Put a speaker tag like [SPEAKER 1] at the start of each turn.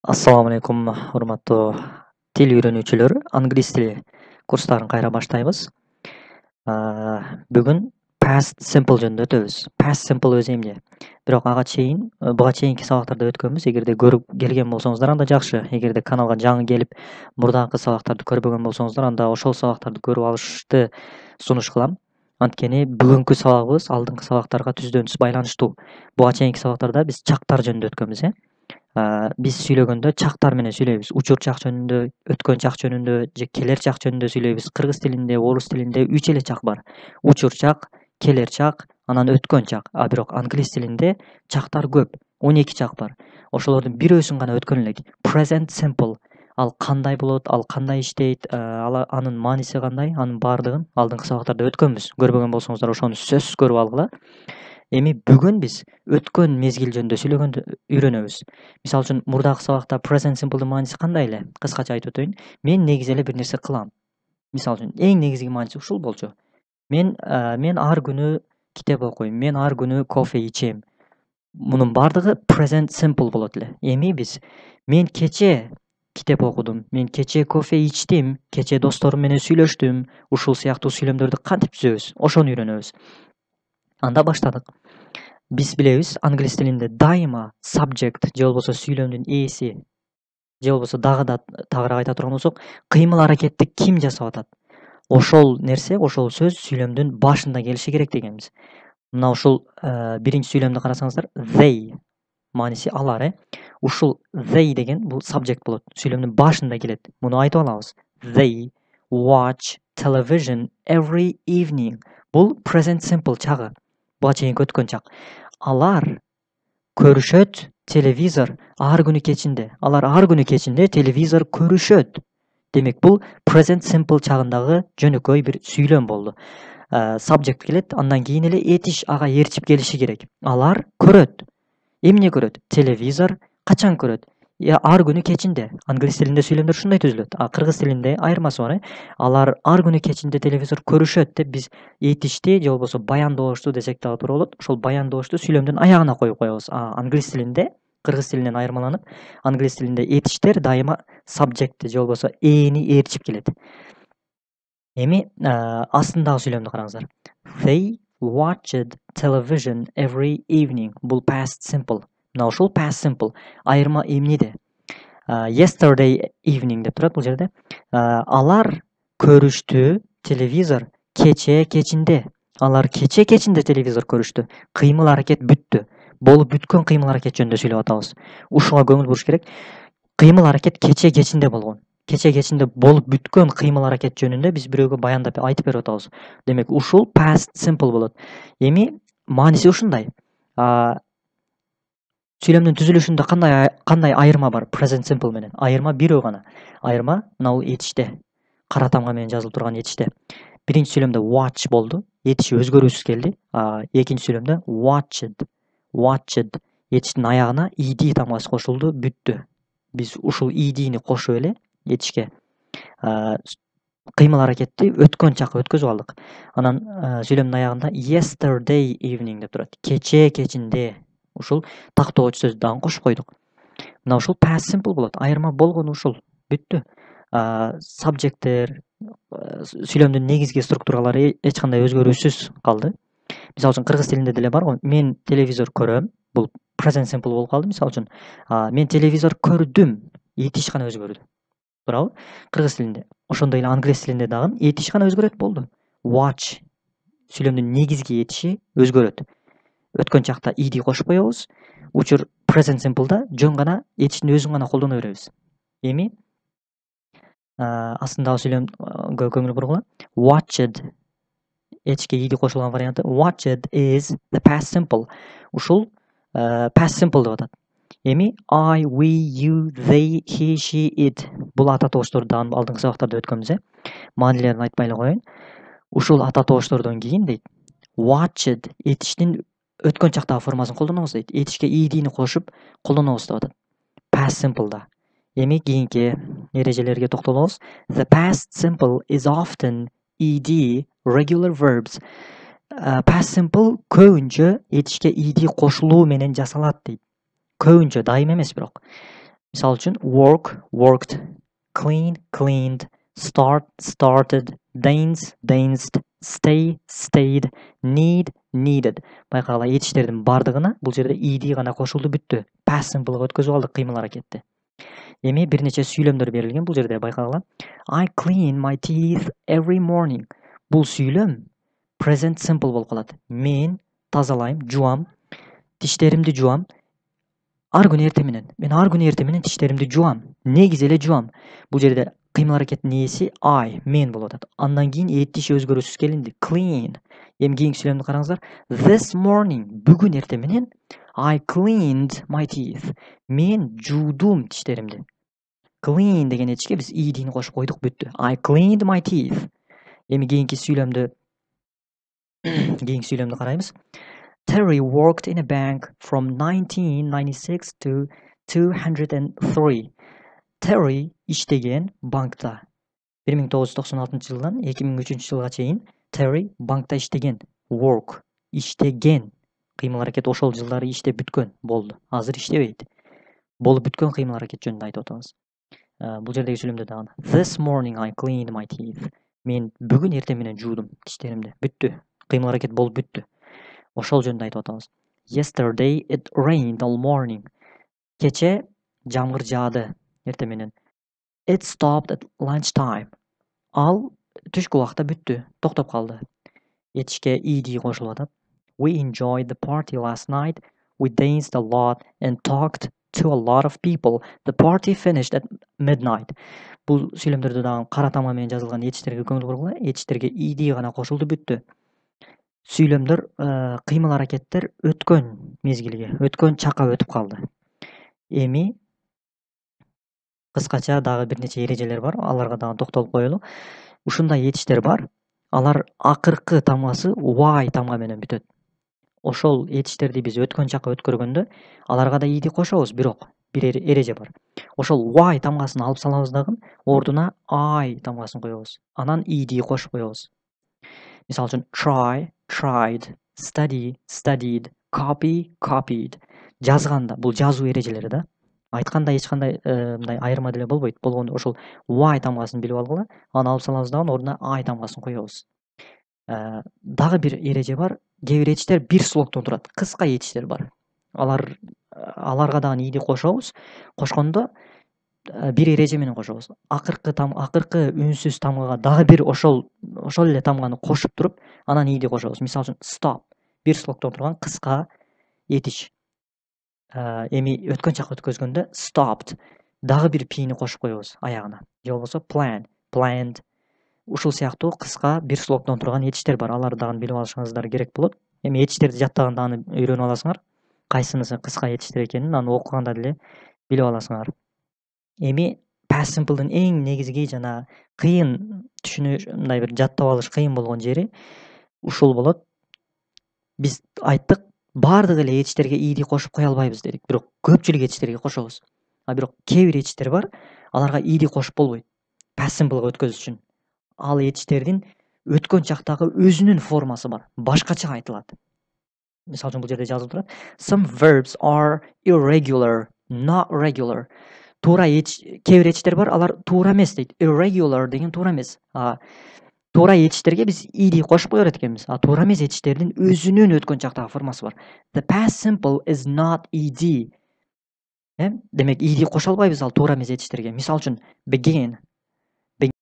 [SPEAKER 1] Assalamu alaikum, урматтуу тил үйрөнүүчүлөр. Англис тили курстарын кайра баштайбыз. Бүгүн past simple жөнүндө өтөбүз. Past simple өзү эмне? Бирок буга чейинки сабактарда өткөнбүз. Эгерде көрүп келген болсоңуздар, анда жакшы. Эгерде каналга жаңы келип, мурдакы сабактарды көрбөгөн болсоңуздар, анда ошол сабактарды көрүп алышты сунуш кылам. Анткени бүгүнкү сабагыбыз алдыңкы сабактарга түздөн түз байланыштуу. Буга чейинки сабактарда биз чактар жөнүндө өткөнбүз, биз сүйлөгөндө чактар менен сүйлөйбүз. Учур чак жөнүндө, өткөн чак жөнүндө же келер чак жөнүндө сүйлөйбүз. Кыргыз тилинде, орус тилинде 3 эле чак бар. Учур чак, келер чак, анан өткөн чак. Бирок англис тилинде чактар көп. 12 чак бар. Ошолордун бирөөсүн гана өткөн элек. Present simple. Ал кандай болот, ал кандай иштейт, анын мааниси кандай, анын баардыгын алдыңкы сабактарда өткөнбүз. Көрбөгөн болсоңуздар, ошону сөзсүз көрүп алгыла. Эми бүгүн биз өткөн мезгил жөнүндө сүйлөгөндө үйрөнөбүз. Мисалы үчүн, мурдакы сабакта present simple'дын мааниси кандай эле? Кыскача айтып өтөйүн. Мен негизи эле бир нерсе кылам. Мисалы үчүн, эң негизги мааниси ушул болчу. Мен ар күнү китеп окуйм, мен ар күнү кофе ичем. Мунун баардыгы present simple болот эле. Эми мен кече китеп окудум, мен кече кофе ичтим, кече досторум менен сүйлөштүм. Ушул сыяктуу сүйлөмдөрдү кантип түзөбүз? Ошону үйрөнөбүз. Анда баштадык. Биз билебиз, англис тилинде дайыма subject же болбосо сүйлөмдүн ээси же болбосо дагы да тагыраак айта турган болсок, кыймыл аракетти ким жасап атат? Ошол нерсе, ошол сөз сүйлөмдүн башында келиши керек дегенбиз. Мына ушул биринчи сүйлөмдү карасаңыздар, they мааниси алар, Ушул they деген бул subject болот. Сүйлөмдүн башында келет. Муну айтып алабыз. They watch television every evening. Бул present simple чагы. Буга чейинки өткөн чак. Алар көрүшөт телевизор ар күнү кечинде. Алар ар күнү кечинде телевизор көрүшөт. Демек, бул present simple чагындагы жөнөкөй бир сүйлөм болду. Subject келет, андан кийин эле этиш ага ээрчип келиши керек. Алар көрөт. Эмне көрөт? Телевизор качан көрөт? Ар күнү кечинде. Англис тилинде сүйлөмдөр ушундай түзүлөт. Кыргыз тилинде айырмасы бар, Алар ар күнү кечинде телевизор көрүшөт деп биз этишти же болбосо баяндоошту десек дагы туура болот. Ошол баяндоошту сүйлөмдүн аягына коюп коебуз. Англис тилинде, кыргыз тилинен айырмаланып, англис тилинде этиштер дайыма subjectти же болбосо ээни ээрчип келет. Эми астындагы сүйлөмдү караңыздар. They watched television every evening. Бул past simple. Мына ушул past simple. Айырма эмнеде? Yesterday evening деп турат бул жерде. Алар көрүштү телевизор кечинде. Алар кечинде телевизор көрүштү. Кыймыл аракет бүттү. Болуп бүткөн кыймыл аракет жөнүндө сүйлөп атабыз. Ушуга көңүл буруш керек. Кыймыл аракет кечинде болгон. Кечинде болуп бүткөн кыймыл аракет жөнүндө биз бирөөгө баяндап айтып берип атабыз. Демек, ушул past simple болот. Эми мааниси ушундай. Сүйлөмдүн түзүлүшүндө кандай айырма бар present simple менен? Айырма бирөө гана. Айырма мына бул этиште. Кара тамга менен жазылып турган этиште. Биринчи сүйлөмдө watch болду. Этиши өзгөрүүсүз келди. Экинчи сүйлөмдө watched. Этиштин аягына ed тамгасы кошулду, бүттү. Биз ушул edни кошуп эле этишке кыймыл аракетти өткөн чакка өткөзүп алдык. Анан сүйлөмдүн аягында yesterday evening деп турат. Кечинде. Ушул тактоочу сөздү дагы кошуп койдук. Мына ушул past simple болот. Айырма болгону ушул. Бүттү. Subjecттер, сүйлөмдүн негизги структуралары эч кандай өзгөрүүсүз калды. Мисалы үчүн, кыргыз тилинде деле бар го. Мен телевизор көрөм. Бул present simple болуп калды. Мисалы үчүн, мен телевизор көрдүм. Этиш гана өзгөрдү. Туурабы? Кыргыз тилинде. Ошондой эле англис тилинде дагы этиш гана өзгөрөт болду. Watch сүйлөмдүн негизги этиши өзгөрөт. Өткөн чакта ed кошуп коебуз. Учур present simple'да жөн гана этиштин өзүн гана колдоно беребиз. Эми астындагы сүйлөмгө көңүл бургула. Watched этишке ed кошулган варианты watched is the past simple. Ушул past simple деп атат. Эми I, we, you, they, he, she, it. Бул ата тоошторду дагы алдыңкы сабактарда өткөнбүз, Маанилерин айтпай эле коеюн. Ушул ата тооштордон кийин дейт, watched этиштин өткөн чактагы формасын колдонобуз дейт. Этишке edни кошуп колдонобуз деп атат. Past simple'да. Эми кийинки эрежелерге токтолобуз. The past simple is often ed regular verbs. Past simple көбүнчө этишке ed кошулуу менен жасалат дейт. Көбүнчө, дайым эмес бирок. Misal üçün work, worked, clean, cleaned, start, started, dance, danced, stay, stayed, need, needed. Байқағыла етіштердің бардығына бұл жерде ed ғана қосылды, бүтті. Past simple'ға өткізіп алдық қимыл әрекетті. Еме бірнеше сөйлемдер берілген бұл жерде, байқағыла. I clean my teeth every morning. Бұл сөйлем present simple болып қалады. Мен тазалайым, жуам, тиштерімді жуам. Ар күн ертеменен. Мен ар күн ертеменен тиштеримди жуам. Негизи эле жуам. Бул жерде кыймыл аракеттин ээси I, мен болуп атат. Андан кийин тиш өзгөрүүсүз келинди. Clean. Эми кийинки сүйлөмдү караңыздар. This morning, бүгүн эртеменен I cleaned my teeth. Мен жуудум тиштеримди. Clean деген этишке биз ed'ни кошуп койдук, бүттү. I cleaned my teeth. Эми кийинки сүйлөмдү карайбыз. Terry worked in a bank from 1996 to 203. Terry иштеген банкта. 1996 жылдан 2003 жылга чейин Terry банкта иштеген. Work, иштеген. Кыймыл аракет ошол жылдары иштеп бүткөн болду. Азыр иштебейт. Болуп бүткөн кыймыл аракет жөнүндө айтып атабыз. Бул жердеги сүйлөмдө дагы. This morning I cleaned my teeth. Мен бүгүн эртең жуудум тиштеримди. Бүттү. Кыймыл аракет болуп бүттү. Ошол жөнүндө айтып атабыз. Yesterday it rained all morning. Кече жамгыр жаады эртең менен. It stopped at lunchtime. Ал түшкү убакта бүттү, токтоп калды. Этишке ed кошулуп атат. We enjoyed the party last night. We danced a lot and talked to a lot of people. The party finished at midnight. Бул сүйлөмдөрдө дагы кара тамга менен жазылган этиштерге көңүл бургула. Этиштерге ed гана кошулду, бүттү. Сүйлөмдөр, кыймыл аракеттер өткөн мезгилге, өткөн чакка өтүп калды. Эми кыскача дагы бир нече эрежелер бар, аларга дагы токтолуп коелу. Ушундай этиштер бар. Алар акыркы тамгасы y тамга менен бүтөт. Ошол этиштерди биз өткөн чакка өткөргөндө аларга да ed кошобуз, бирок бир эреже бар. Ошол y тамгасын алып салабыз дагы, ордуна I тамгасын коебуз. Анан ed кошуп коебуз. Мисалы үчүн try, tried, study, studied, copy, copied. Жазганда, бул жазуу эрежелери да. Айтканда эч кандай мындай айырма деле болбойт. Болгондо ошол y тамгасын билип алгыла, аны алып салабыз дагы, ордуна I тамгасын коебуз. Дагы бир эреже бар. Кээ бир этиштер бир слогдон турат. Кыска этиштер бар. Аларга дагы ed кошобуз. Кошкондо бир эреже менен кошобуз. Акыркы үнсүз тамгага дагы бир ошол эле тамганы кошуп туруп, анан ed кошобуз. Мисалы үчүн stop, бир слогдон турган кыска этиш. Эми өткөн чакка өткөзгөндө stopped, дагы бир p'ни кошуп коебуз аягына. Же болбосо plan, planned. Ушул сыяктуу кыска бир слогдон турган этиштер бар. Аларды дагы билип алышыңыздар керек болот. Эми этиштерди жаттаганда аны үйрөнүп аласыңар. Кайсынысы кыска этиштер экенин аны окуганда деле билип аласыңар. Эми past simple'дын эң негизги жана кыйын мындай бир жаттап алыш кыйын болгон жери ушул болот. Биз айттык, бардык эле этиштерге ed кошуп кое албайбыз дедик, бирок көпчүлүк этиштерге кошобуз. Бирок кээ бир этиштер бар, аларга ed кошуп болбойт. Past simple'га өткөзүш үчүн. Ал этиштердин өткөн чактагы өзүнүн формасы бар, башкача айтылат. Мисалы үчүн бул жерде жазылып турат. Some verbs are irregular, not regular. Туура кээ бир этиштер бар, алар туура эмес дейт. Irregular деген туура эмес. Туура этиштерге биз ed кошуп коёр экенбиз. Туура эмес этиштердин өзүнүн өткөн чактагы формасы бар. The past simple is not ed. Демек ed кошо албайбыз ал туура эмес этиштерге. Мисалы үчүн began,